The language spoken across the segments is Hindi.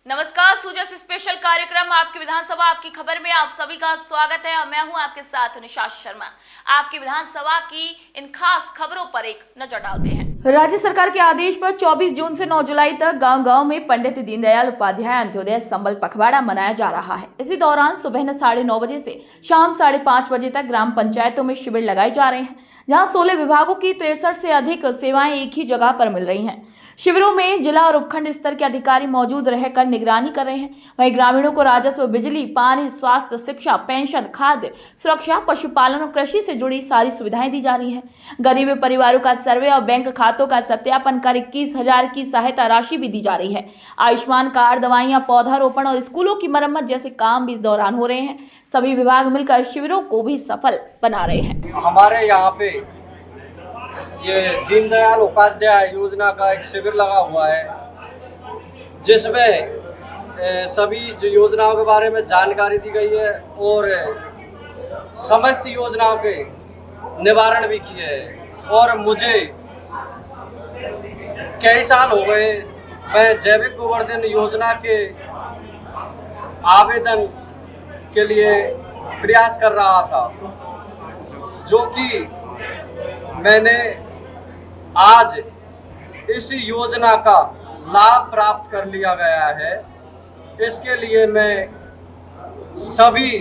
नमस्कार, सूजस स्पेशल कार्यक्रम आपकी विधानसभा आपकी खबर में आप सभी का स्वागत है और मैं हूं आपके साथ निशा शर्मा। आपकी विधानसभा की इन खास खबरों पर एक नजर डालते हैं। राज्य सरकार के आदेश पर 24 जून से 9 जुलाई तक गांव-गांव में पंडित दीनदयाल उपाध्याय अंत्योदय संबल पखवाड़ा मनाया जा रहा है। इसी दौरान सुबह 9:30 बजे से शाम 5:30 बजे तक ग्राम पंचायतों में शिविर लगाए जा रहे हैं, जहां 16 विभागों की 63 से अधिक सेवाएं एक ही जगह पर मिल रही हैं। शिविरों में जिला और उपखंड स्तर के अधिकारी मौजूद रहकर निगरानी कर रहे हैं। वहीं ग्रामीणों को राजस्व, बिजली, पानी, स्वास्थ्य, शिक्षा, पेंशन, खाद्य सुरक्षा, पशुपालन और कृषि से जुड़ी सारी सुविधाएं दी जा रही हैं। गरीब परिवारों का सर्वे और बैंक खातों का सत्यापन कर 21,000 की सहायता राशि भी दी जा रही है। आयुष्मान कार्ड, दवाइयां, पौधारोपण और स्कूलों की मरम्मत जैसे काम भी इस दौरान हो रहे हैं। सभी विभाग मिलकर शिविरों को भी सफल बना रहे हैं। हमारे यहाँ पे ये दीनदयाल उपाध्याय योजना का एक शिविर लगा हुआ है, जिसमें सभी योजनाओं के बारे में जानकारी दी गई है और समस्त योजनाओं के निवारण भी किए हैं। और मुझे कई साल हो गए, मैं जैविक गोवर्धन योजना के आवेदन के लिए प्रयास कर रहा था, जो कि मैंने आज इस योजना का लाभ प्राप्त कर लिया गया है। इसके लिए मैं सभी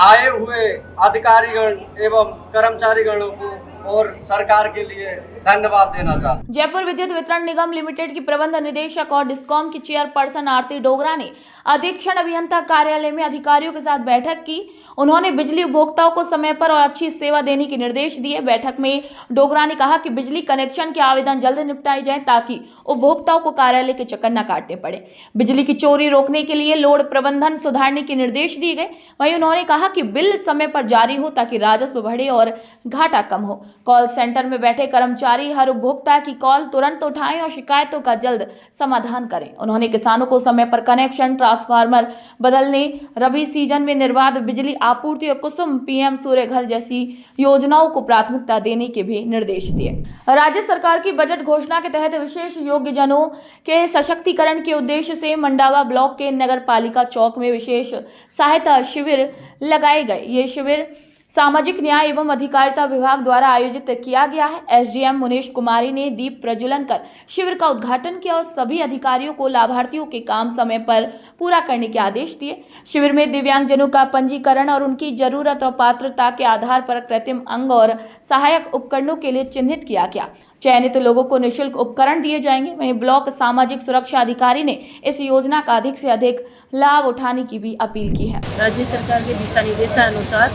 आए हुए अधिकारीगण एवं कर्मचारीगणों को और सरकार के लिए धन्यवाद देना चाहता हूं। जयपुर विद्युत वितरण निगम लिमिटेड की प्रबंध निदेशक और डिस्कॉम की चेयरपर्सन आरती डोगरा ने अधीक्षण अभियंता कार्यालय में अधिकारियों के साथ बैठक की। उन्होंने बिजली उपभोक्ताओं को समय पर और अच्छी सेवा देने के निर्देश दिए। बैठक में डोगरा ने कहा कि बिजली कनेक्शन के आवेदन जल्द निपटाए जाए ताकि उपभोक्ताओं को कार्यालय के चक्कर न काटने पड़े। बिजली की चोरी रोकने के लिए लोड प्रबंधन सुधारने के निर्देश दिए गए। वहीं उन्होंने कहा कि बिल समय पर जारी हो ताकि राजस्व बढ़े और घाटा कम हो। कॉल सेंटर में बैठे कर्मचारी हर उपभोक्ता की कॉल तुरंत उठाएं और शिकायतों का जल्द समाधान करें। उन्होंने किसानों को समय पर कनेक्शन, ट्रांसफार्मर बदलने, रबी सीजन में निर्बाध बिजली आपूर्ति और कुसुम पीएम सूर्य घर जैसी योजनाओं को प्राथमिकता देने के भी निर्देश दिए। राज्य सरकार की बजट घोषणा के तहत विशेष योग्यजनों के सशक्तिकरण के उद्देश्य से मंडावा ब्लॉक के नगर पालिका चौक में विशेष सहायता शिविर लगाए गए। ये शिविर सामाजिक न्याय एवं अधिकारिता विभाग द्वारा आयोजित किया गया है। एसडीएम मुनीश कुमारी ने दीप प्रज्वलन कर शिविर का उद्घाटन किया और सभी अधिकारियों को लाभार्थियों के काम समय पर पूरा करने के आदेश दिए। शिविर में दिव्यांगजनों का पंजीकरण और उनकी जरूरत और पात्रता के आधार पर कृत्रिम अंग और सहायक उपकरणों के लिए चिन्हित किया गया। चयनित लोगों को निःशुल्क उपकरण दिए जाएंगे। वहीं ब्लॉक सामाजिक सुरक्षा अधिकारी ने इस योजना का अधिक से अधिक लाभ उठाने की भी अपील की है। राज्य सरकार के दिशा निर्देशानुसार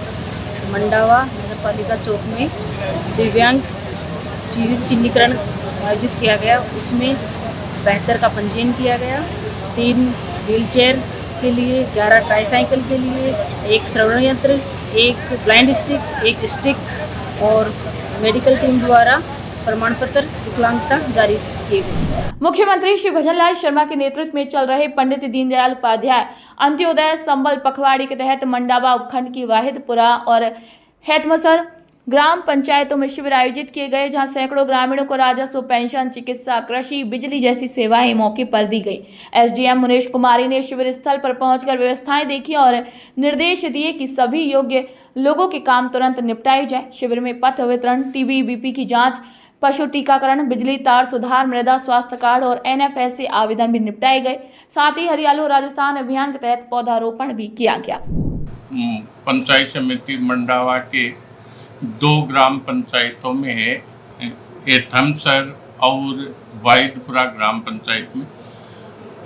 मंडावा नगर पालिका चौक में दिव्यांग शिविर चिन्हीकरण आयोजित किया गया। उसमें 72 का पंजीयन किया गया। 3 व्हीलचेयर के लिए, 11 ट्राईसाइकिल के लिए, 1 श्रवण यंत्र, 1 ब्लाइंड स्टिक, 1 स्टिक और मेडिकल टीम द्वारा प्रमाण पत्र विकलांगता जारी किए गए। मुख्यमंत्री श्री भजनलाल शर्मा के नेतृत्व में चल रहे पंडित दीनदयाल उपाध्याय अंत्योदय संबल पखवाड़े के तहत मंडावा उपखंड की वाहिदपुरा और हेतमसर ग्राम पंचायतों में शिविर आयोजित किए गए, जहां सैकड़ों ग्रामीणों को राजस्व, पेंशन, चिकित्सा, कृषि, बिजली जैसी सेवाएं मौके पर दी गई। एसडीएम मुनीश कुमारी ने शिविर स्थल पर पहुंचकर व्यवस्थाएं देखी और निर्देश दिए कि सभी योग्य लोगों के काम तुरंत निपटाए जाए। शिविर में पथ वितरण, टीबी, बीपी की जाँच, पशु टीकाकरण, बिजली तार सुधार, मृदा स्वास्थ्य कार्ड और एनएफएसए आवेदन भी निपटाए गए। साथ ही हरियालो राजस्थान अभियान के तहत पौधारोपण भी किया गया। पंचायत समिति मंडावा के 2 ग्राम पंचायतों में है, हेतमसर और वाहिदपुरा ग्राम पंचायत में।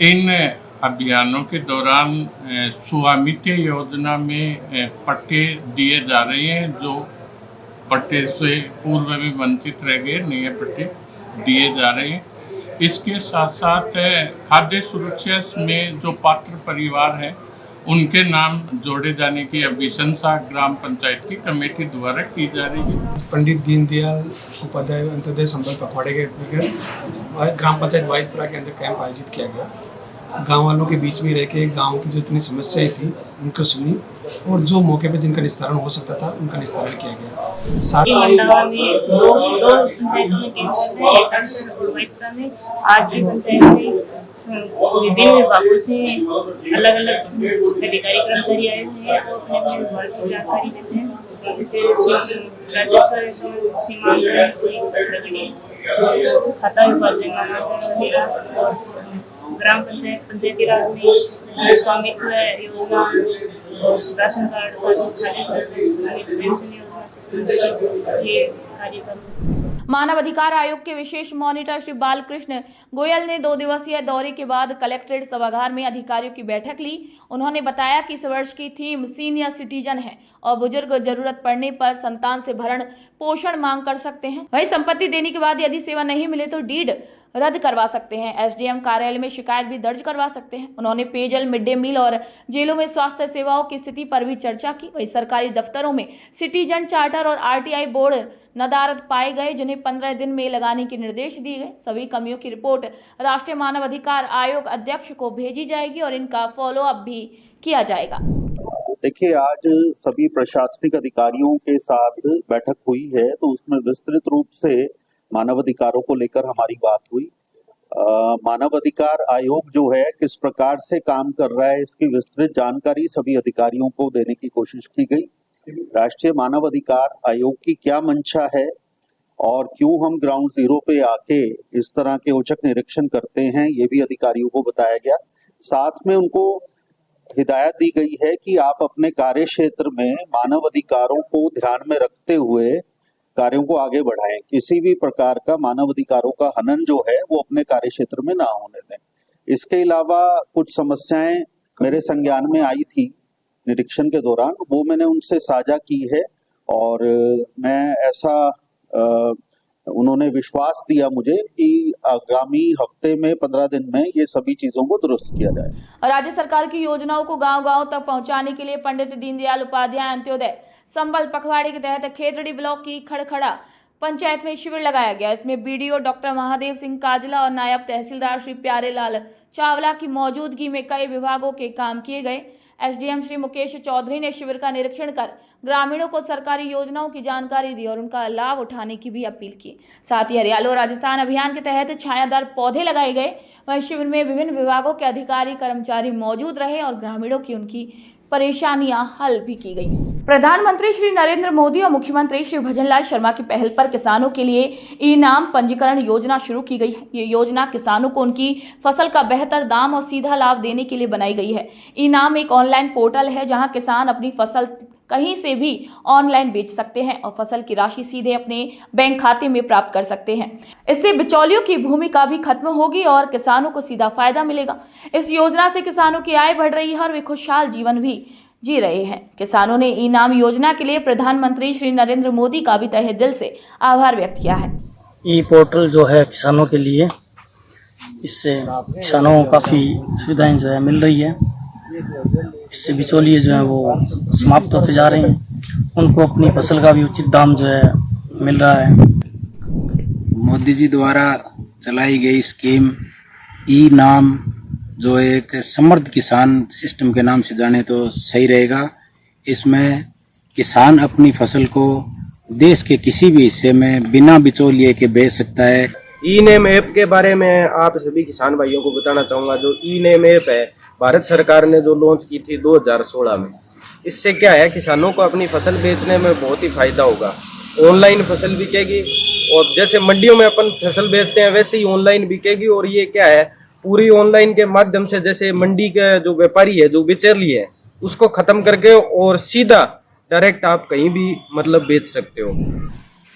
इन अभियानों के दौरान स्वामित्व योजना में पट्टे दिए जा रहे हैं। जो पट्टे से पूर्व में वंचित रह गए, नए पट्टे दिए जा रहे हैं। इसके साथ साथ खाद्य सुरक्षा में जो पात्र परिवार हैं उनके नाम जोड़े जाने की अभिशंसा ग्राम पंचायत की कमेटी द्वारा की जा रही है। पंडित दीनदयाल उपाध्याय अंत्योदय संबल पखवाड़े के अंतर्गत ग्राम पंचायत वाहिदपुरा के अंदर कैंप आयोजित किया गया। गांव वालों के बीच में रह के गाँव की जो इतनी समस्याएं थी उनको सुनी और जो मौके पे जिनका निस्तारण हो सकता था उनका निस्तारण किया गया। साथ मंडावा में दो पंचायतों में कैंप है, हेतमसर और वाहिदपुरा में। आज की पंचायत में विभिन्न विभागों से अलग अलग अधिकारी कर्मचारी आए हुए हैं और अपने अपने विभाग की जानकारी देते हैं। जैसे राजस्व सीमांकन, खाता विभाजन वगैरह, और ग्राम पंचायती राज में स्वामित्व योजना और राशन कार्ड, पेंशन योजना से संबंधित ये कार्य चालू है। मानव अधिकार आयोग के विशेष मॉनिटर श्री बालकृष्ण गोयल ने 2 दिवसीय दौरे के बाद कलेक्ट्रेट सभागार में अधिकारियों की बैठक ली। उन्होंने बताया कि इस वर्ष की थीम सीनियर सिटीजन है और बुजुर्ग जरूरत पड़ने पर संतान से भरण पोषण मांग कर सकते हैं। वहीं संपत्ति देने के बाद यदि सेवा नहीं मिले तो डीड रद्द करवा सकते हैं। एसडीएम कार्यालय में शिकायत भी दर्ज करवा सकते हैं। उन्होंने पेयजल, मिड डे मील और जेलों में स्वास्थ्य सेवाओं की स्थिति पर भी चर्चा की। वहीं सरकारी दफ्तरों में सिटीजन चार्टर और आरटीआई बोर्ड नदारद पाए गए, जिन्हें 15 दिन में लगाने के निर्देश दिए गए। सभी कमियों की रिपोर्ट राष्ट्रीय मानव अधिकार आयोग अध्यक्ष को भेजी जाएगी और इनका फॉलोअप भी किया जाएगा। देखिए, आज सभी प्रशासनिक अधिकारियों के साथ बैठक हुई है, तो उसमें विस्तृत रूप से मानव अधिकारों को लेकर हमारी बात हुई। मानव अधिकार आयोग जो है किस प्रकार से काम कर रहा है, इसकी विस्तृत जानकारी सभी अधिकारियों को देने की कोशिश की गई। राष्ट्रीय मानव अधिकार आयोग की क्या मंशा है और क्यों हम ग्राउंड जीरो पे आके इस तरह के औचक निरीक्षण करते हैं, ये भी अधिकारियों को बताया गया। साथ में उनको हिदायत दी गई है कि आप अपने कार्य क्षेत्र में मानव अधिकारों को ध्यान में रखते हुए कार्यों को आगे बढ़ाएं। किसी भी प्रकार का मानव अधिकारों का हनन जो है वो अपने कार्य क्षेत्र में ना होने दें। इसके अलावा कुछ समस्याएं मेरे संज्ञान में आई थी निरीक्षण के दौरान, वो मैंने उनसे साझा की है और मैं ऐसा उन्होंने विश्वास दिया मुझे कि आगामी हफ्ते में 15 दिन में ये सभी चीजों को दुरुस्त किया जाए। राज्य सरकार की योजनाओं को गांव-गांव तक पहुंचाने के लिए पंडित दीनदयाल उपाध्याय अंत्योदय संबल पखवाड़े के तहत खेतड़ी ब्लॉक की खड़खड़ा पंचायत में शिविर लगाया गया। इसमें बीडीओ डॉक्टर महादेव सिंह काजला और नायब तहसीलदार श्री प्यारेलाल चावला की मौजूदगी में कई विभागों के काम किए गए। एसडीएम श्री मुकेश चौधरी ने शिविर का निरीक्षण कर ग्रामीणों को सरकारी योजनाओं की जानकारी दी और उनका लाभ उठाने की भी अपील की। साथ ही हरियालो राजस्थान अभियान के तहत छायादार पौधे लगाए गए। वहीं शिविर में विभिन्न विभागों के अधिकारी कर्मचारी मौजूद रहे और ग्रामीणों की उनकी परेशानियां हल भी की गई। प्रधानमंत्री श्री नरेंद्र मोदी और मुख्यमंत्री श्री भजनलाल शर्मा की पहल पर किसानों के लिए ई-नाम पंजीकरण योजना शुरू की गई है। ये योजना किसानों को उनकी फसल का बेहतर दाम और सीधा लाभ देने के लिए बनाई गई है। ई-नाम एक ऑनलाइन पोर्टल है जहां किसान अपनी फसल कहीं से भी ऑनलाइन बेच सकते हैं और फसल की राशि सीधे अपने बैंक खाते में प्राप्त कर सकते हैं। इससे बिचौलियों की भूमिका भी खत्म होगी और किसानों को सीधा फायदा मिलेगा। इस योजना से किसानों की आय बढ़ रही है और वे खुशहाल जीवन भी जी रहे हैं। किसानों ने ई-नाम योजना के लिए प्रधानमंत्री श्री नरेंद्र मोदी का भी तहे दिल से आभार व्यक्त किया है। ई पोर्टल जो है किसानों के लिए, इससे किसानों को काफ़ी सुविधाएं जो है मिल रही है। इससे बिचौलिए जो है वो समाप्त होते जा रहे हैं, उनको अपनी फसल का भी उचित दाम जो है मिल रहा है। मोदी जी द्वारा चलाई गई स्कीम ई-नाम, जो एक समृद्ध किसान सिस्टम के नाम से जाने तो सही रहेगा। इसमें किसान अपनी फसल को देश के किसी भी हिस्से में बिना बिचौलिए के बेच सकता है। ई-नेम ऐप के बारे में आप सभी किसान भाइयों को बताना चाहूँगा। जो ई-नेम ऐप है, भारत सरकार ने जो लॉन्च की थी 2016 में, इससे क्या है किसानों को अपनी फसल बेचने में बहुत ही फायदा होगा। ऑनलाइन फसल बिकेगी और जैसे मंडियों में अपन फसल बेचते हैं वैसे ही ऑनलाइन बिकेगी। और ये क्या है, पूरी ऑनलाइन के माध्यम से जैसे मंडी के जो व्यापारी है, जो बिचौली है, उसको खत्म करके और सीधा डायरेक्ट आप कहीं भी मतलब बेच सकते हो।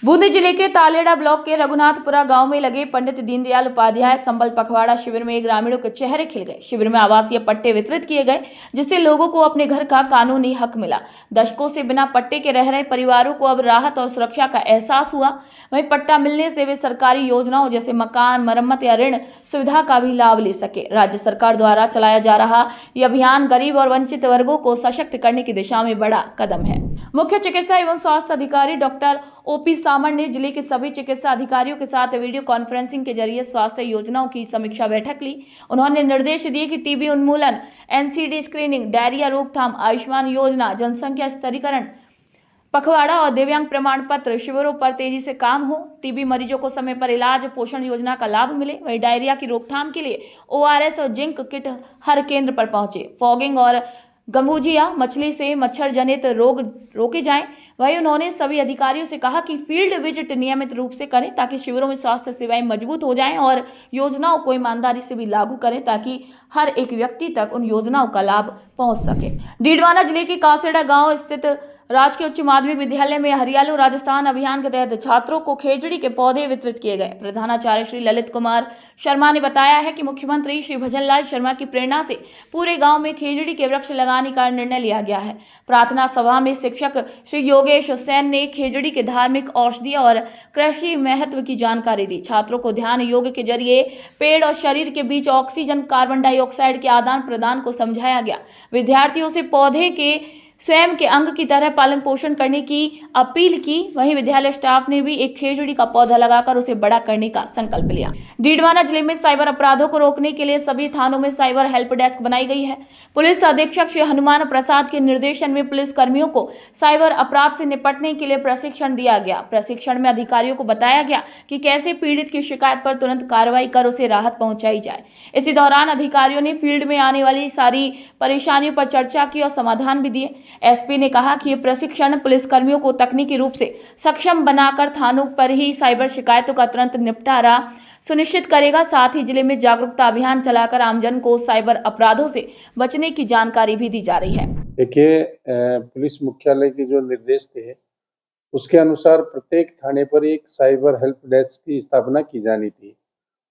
बूंदी जिले के तालेड़ा ब्लॉक के रघुनाथपुरा गांव में लगे पंडित दीनदयाल उपाध्याय संबल पखवाड़ा शिविर में ग्रामीणों के चेहरे खिल गए। शिविर में आवासीय पट्टे वितरित किए गए, जिससे लोगों को अपने घर का कानूनी हक मिला। दशकों से बिना पट्टे के रह रहे परिवारों को अब राहत और सुरक्षा का एहसास हुआ। वहीं पट्टा मिलने से वे सरकारी योजनाओं जैसे मकान मरम्मत या ऋण सुविधा का भी लाभ ले सके। राज्य सरकार द्वारा चलाया जा रहा यह अभियान गरीब और वंचित वर्गों को सशक्त करने की दिशा में बड़ा कदम है। मुख्य चिकित्सा एवं स्वास्थ्य अधिकारी डॉक्टर ओपी सामन ने जिले के सभी चिकित्सा अधिकारियों के साथ वीडियो कॉन्फ्रेंसिंग के जरिए स्वास्थ्य योजनाओं की समीक्षा बैठक ली। उन्होंने निर्देश दिए कि टीबी उन्मूलन, एनसीडी स्क्रीनिंग, डायरिया रोकथाम, आयुष्मान योजना, जनसंख्या स्थिरीकरण, पखवाड़ा और दिव्यांग प्रमाण पत्र शिविरों पर तेजी से काम हो, टीबी मरीजों को समय पर इलाज, पोषण योजना का लाभ मिले, वहीं डायरिया की रोकथाम के लिए ORS और जिंक किट हर केंद्र पर पहुंचे, फॉगिंग और गंबूजिया मछली से मच्छर जनित रोग रोके जाएं। वहीं उन्होंने सभी अधिकारियों से कहा कि फील्ड विजिट नियमित रूप से करें ताकि शिविरों में स्वास्थ्य सेवाएं मजबूत हो जाएं और योजनाओं को ईमानदारी से भी लागू करें ताकि हर एक व्यक्ति तक उन योजनाओं का लाभ पहुंच सके। डीडवाना जिले के कासेड़ा गांव स्थित राजकीय उच्च माध्यमिक विद्यालय में हरियालो राजस्थान अभियान के तहत छात्रों को खेजड़ी के पौधे वितरित किए गए। प्रधानाचार्य श्री ललित कुमार शर्मा ने बताया है कि मुख्यमंत्री श्री भजनलाल शर्मा की प्रेरणा से पूरे गांव में खेजड़ी के वृक्ष लगाने का निर्णय लिया गया है। प्रार्थना सभा में शिक्षक श्री योगेश सेन ने खेजड़ी के धार्मिक, औषधीय और कृषि महत्व की जानकारी दी। छात्रों को ध्यान योग के जरिए पेड़ और शरीर के बीच ऑक्सीजन, कार्बन डाइऑक्साइड के आदान प्रदान को समझाया गया। विद्यार्थियों से पौधे के स्वयं के अंग की तरह पालन पोषण करने की अपील की। वहीं विद्यालय स्टाफ ने भी एक खेजड़ी का पौधा लगाकर उसे बड़ा करने का संकल्प लिया। डीडवाना जिले में साइबर अपराधों को रोकने के लिए सभी थानों में साइबर हेल्प डेस्क बनाई गई है। पुलिस अधीक्षक श्री हनुमान प्रसाद के निर्देशन में पुलिस कर्मियों को साइबर अपराध से निपटने के लिए प्रशिक्षण दिया गया। प्रशिक्षण में अधिकारियों को बताया गया कि कैसे पीड़ित की शिकायत पर तुरंत कार्रवाई कर उसे राहत पहुंचाई जाए। इसी दौरान अधिकारियों ने फील्ड में आने वाली सारी परेशानियों पर चर्चा की और समाधान भी दिए। एसपी ने कहा कि ये प्रशिक्षण पुलिसकर्मियों को तकनीकी रूप से सक्षम बनाकर थानों पर ही साइबर शिकायतों का तुरंत निपटारा सुनिश्चित करेगा। साथ ही जिले में जागरूकता अभियान चलाकर आमजन को साइबर अपराधों से बचने की जानकारी भी दी जा रही है। देखिए, पुलिस मुख्यालय के जो निर्देश थे उसके अनुसार प्रत्येक थाने पर एक साइबर हेल्प डेस्क की स्थापना की जानी थी।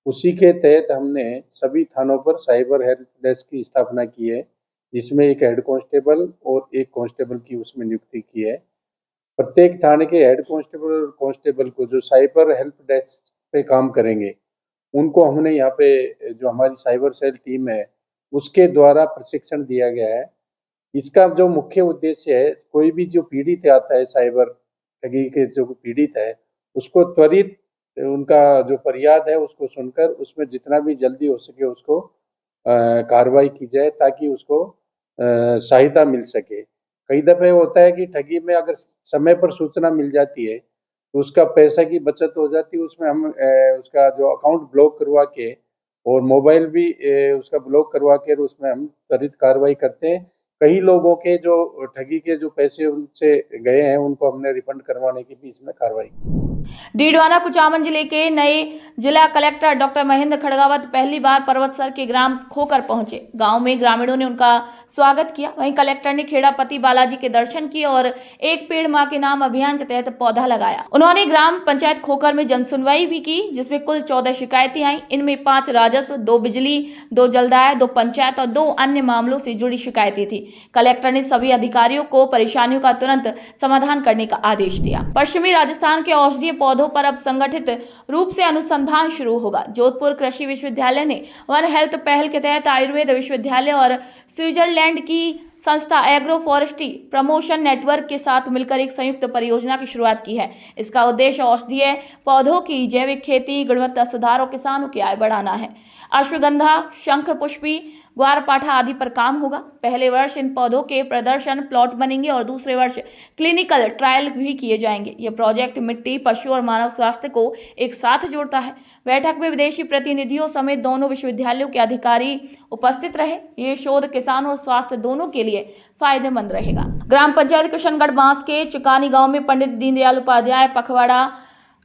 उसी के तहत हमने सभी थानों पर साइबर हेल्प डेस्क की स्थापना की है, जिसमें एक हेड कांस्टेबल और एक कांस्टेबल की उसमें नियुक्ति की है। प्रत्येक थाने के हेड कांस्टेबल और कांस्टेबल को जो साइबर हेल्प डेस्क पे काम करेंगे उनको हमने यहाँ पे जो हमारी साइबर सेल टीम है उसके द्वारा प्रशिक्षण दिया गया है। इसका जो मुख्य उद्देश्य है, कोई भी जो पीड़ित आता है साइबर ठगी के जो पीड़ित है उसको त्वरित उनका जो फरियाद है उसको सुनकर उसमें जितना भी जल्दी हो सके उसको कार्रवाई की जाए ताकि उसको सहायता मिल सके। कई दफे होता है कि ठगी में अगर समय पर सूचना मिल जाती है तो उसका पैसा की बचत हो जाती है। उसमें हम उसका जो अकाउंट ब्लॉक करवा के और मोबाइल भी उसका ब्लॉक करवा के उसमें हम त्वरित कार्रवाई करते हैं। कई लोगों के जो ठगी के जो पैसे उनसे गए हैं उनको हमने रिफंड करवाने की भी इसमें कार्रवाई की। डीडवाना कुचामन जिले के नए जिला कलेक्टर डॉक्टर महेंद्र खड़गावत पहली बार पर्वतसर के ग्राम खोकर पहुंचे। गांव में ग्रामीणों ने उनका स्वागत किया। वहीं कलेक्टर ने खेड़ापति बालाजी के दर्शन किए और एक पेड़ मां के नाम अभियान के तहत पौधा लगाया। उन्होंने ग्राम पंचायत खोकर में जनसुनवाई भी की, जिसमें कुल 14 शिकायतें आई। इनमें 5 राजस्व, 2 बिजली, 2 जलदाय, 2 पंचायत और 2 अन्य मामलों से जुड़ी शिकायतें थी। कलेक्टर ने सभी अधिकारियों को परेशानियों का तुरंत समाधान करने का आदेश दिया। पश्चिमी राजस्थान के औषधीय पौधों पर अब संगठित रूप से अनुसंधान शुरू होगा। जोधपुर कृषि विश्वविद्यालय ने वन हेल्थ पहल के तहत आयुर्वेद विश्वविद्यालय और स्विट्जरलैंड की संस्था एग्रो फॉरेस्ट्री प्रमोशन नेटवर्क के साथ मिलकर एक संयुक्त परियोजना की शुरुआत की है। इसका उद्देश्य औषधीय पौधों की जैविक खेती, गुणवत्ता सुधार और किसानों की आय बढ़ाना है। अश्वगंधा, शंख पुष्पी, ग्वारपाठा आदि पर काम होगा। पहले वर्ष इन पौधों के प्रदर्शन प्लॉट बनेंगे और दूसरे वर्ष क्लिनिकल ट्रायल भी किए जाएंगे। यह प्रोजेक्ट मिट्टी, पशु और मानव स्वास्थ्य को एक साथ जोड़ता है। बैठक में विदेशी प्रतिनिधियों समेत दोनों विश्वविद्यालयों के अधिकारी उपस्थित रहे। ये शोध किसानों और स्वास्थ्य दोनों के लिए फायदेमंद रहेगा। ग्राम पंचायत किशनगढ़ बांस के चुकानी गांव में पंडित दीनदयाल उपाध्याय पखवाड़ा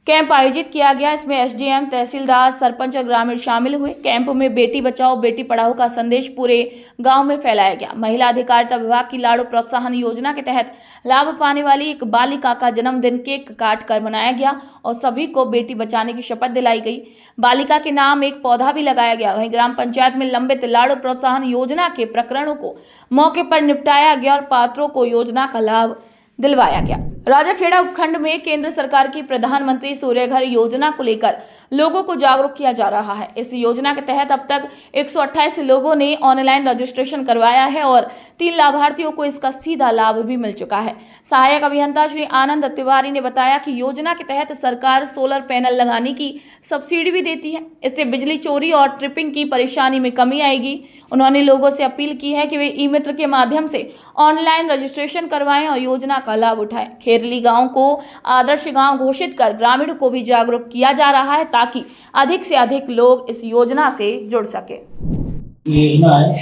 कैंप आयोजित किया गया। इसमें एसडीएम, तहसीलदार, सरपंच और ग्रामीण शामिल हुए। कैंप में बेटी बचाओ बेटी पढ़ाओ का संदेश पूरे गांव में फैलाया गया। महिला अधिकारिता विभाग की लाड़ू प्रोत्साहन योजना के तहत लाभ पाने वाली एक बालिका का जन्मदिन केक काट कर मनाया गया और सभी को बेटी बचाने की शपथ दिलाई गई। बालिका के नाम एक पौधा भी लगाया गया। वहीं ग्राम पंचायत में लंबित लाड़ू प्रोत्साहन योजना के प्रकरणों को मौके पर निपटाया गया और पात्रों को योजना का लाभ दिलवाया गया। राजाखेड़ा उपखंड में केंद्र सरकार की प्रधानमंत्री सूर्य घर योजना को लेकर लोगों को जागरूक किया जा रहा है। इस योजना के तहत अब तक 128 लोगों ने ऑनलाइन रजिस्ट्रेशन करवाया है और 3 लाभार्थियों को इसका सीधा लाभ भी मिल चुका है। सहायक अभियंता श्री आनंद तिवारी ने बताया कि योजना के तहत सरकार सोलर पैनल लगाने की सब्सिडी भी देती है। इससे बिजली चोरी और ट्रिपिंग की परेशानी में कमी आएगी। उन्होंने लोगों से अपील की है कि वे ई मित्र के माध्यम से ऑनलाइन रजिस्ट्रेशन करवाएं और योजना का लाभ उठाएं। खेरली गांव को आदर्श गांव घोषित कर ग्रामीणों को भी जागरूक किया जा रहा है ताकि अधिक से अधिक लोग इस योजना से जुड़ सके। ये योजना है,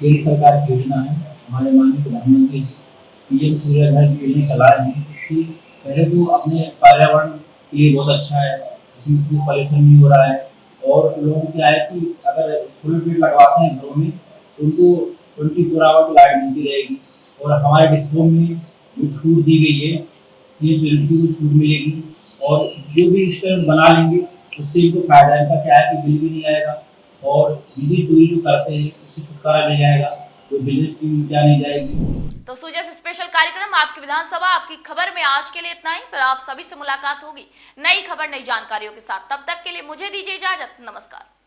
केंद्र सरकार की योजना है। हमारे माननीय प्रधानमंत्री पीएम सूर्यघर की योजना चला रहे हैं। इससे पहले तो अपने पर्यावरण के लिए बहुत अच्छा है, इसमें कोई पॉल्यूशन नहीं हो रहा है और लोगों को क्या है कि अगर फुल पेड़ लगवाते हैं घरों में तो उनको 24 आवर लाइट मिलती रहेगी। और हमारे डिस्काउंट में जो छूट दी गई है 30 यूनिट की छूट मिलेगी और जो भी स्टैंड बना लेंगे उससे इनको फायदा है। इनका क्या है कि बिल भी नहीं आएगा और बिजली चोरी जो करते हैं उससे छुटकारा मिल जाएगा, कोई बिजनेस टीम क्या नहीं जाएगी। तो सुजय स्पेशल कार्यक्रम आपकी विधानसभा आपकी खबर में आज के लिए इतना ही। फिर आप सभी से मुलाकात होगी नई खबर नई जानकारियों के साथ। तब तक के लिए मुझे दीजिए इजाजत। नमस्कार।